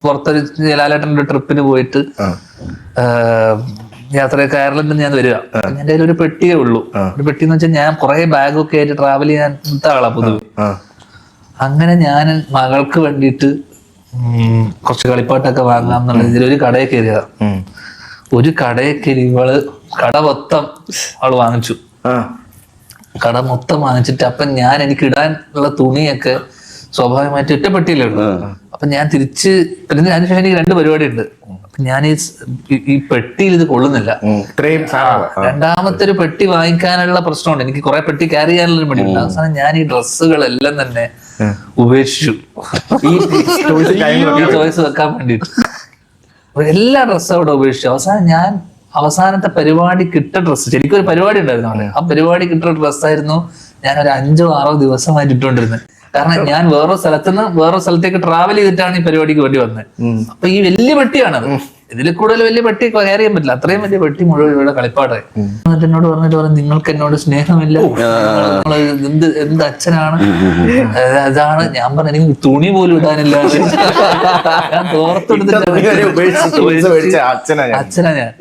പുറത്തൊരു ജലാലേട്ടൻ്റെ ട്രിപ്പിന് പോയിട്ട് യാത്ര കയറലിൽ ഞാൻ വരിക. എന്റെ കയ്യിൽ ഒരു പെട്ടിയേ ഉള്ളൂ. ഒരു പെട്ടി എന്ന് വെച്ചാൽ ഞാൻ കുറെ ബാഗൊക്കെ ആയിട്ട് ട്രാവൽ ചെയ്യാൻ ആളാ പൊതുവെ. അങ്ങനെ ഞാൻ മകൾക്ക് വേണ്ടിയിട്ട് കുറച്ച് കളിപ്പാട്ടൊക്കെ വാങ്ങാം എന്നുള്ള രീതിയിൽ ഒരു കടയിൽ കയറിയതാ. ഒരു കടയിൽ കയറി ഇവള് കട മൊത്തം അവള് വാങ്ങിച്ചു. കട മൊത്തം വാങ്ങിച്ചിട്ട് അപ്പൊ ഞാൻ എനിക്ക് ഇടാനുള്ള തുണിയൊക്കെ സ്വാഭാവികമായിട്ട് ഒറ്റ പെട്ടിയിലേ ഉള്ളൂ. അപ്പൊ ഞാൻ തിരിച്ച് അതിനുശേഷം എനിക്ക് 2 പരിപാടി ഉണ്ട്. അപ്പൊ ഞാൻ ഈ പെട്ടിയിൽ ഇത് കൊള്ളുന്നില്ല. രണ്ടാമത്തെ ഒരു പെട്ടി വാങ്ങിക്കാനുള്ള പ്രശ്നമുണ്ട്. എനിക്ക് കുറെ പെട്ടി ക്യാരി ചെയ്യാനുള്ള മടിയുണ്ട്. അവസാനം ഞാൻ ഈ ഡ്രസ്സുകളെല്ലാം തന്നെ ഉപേക്ഷിച്ചു ഈ ചോയ്സ് വെക്കാൻ വേണ്ടിട്ട്. എല്ലാ ഡ്രസ്സും അവിടെ ഉപേക്ഷിച്ചു. അവസാനത്തെ പരിപാടി കിട്ട ഡ്രസ്സ്, ശരിക്കും ഒരു പരിപാടി ഉണ്ടായിരുന്നു അവിടെ. ആ പരിപാടി കിട്ടുന്ന ഡ്രസ്സായിരുന്നു ഞാൻ ഒരു 5-6 ദിവസമായിട്ട് ഇട്ടുകൊണ്ടിരുന്നത്. കാരണം ഞാൻ വേറൊരു സ്ഥലത്തുനിന്ന് വേറൊരു സ്ഥലത്തേക്ക് ട്രാവൽ ചെയ്തിട്ടാണ് ഈ പരിപാടിക്ക് വേണ്ടി വന്നത്. അപ്പൊ ഈ വലിയ പെട്ടിയാണത്. ഇതിൽ കൂടുതൽ വലിയ പെട്ടി കയറി ചെയ്യാൻ പറ്റില്ല. അത്രയും വലിയ പെട്ടി മുഴുവൻ ഇവിടെ കളിപ്പാടായി. എന്നിട്ട് എന്നോട് പറഞ്ഞിട്ട് നിങ്ങൾക്ക് എന്നോട് സ്നേഹമില്ല, എന്ത് അച്ഛനാണ് അതാണ്. ഞാൻ പറഞ്ഞു എനിക്ക് തുണി പോലും ഇടാനില്ല. ഞാൻ തോർത്തെടുത്തിട്ട് അച്ഛനാ ഞാൻ.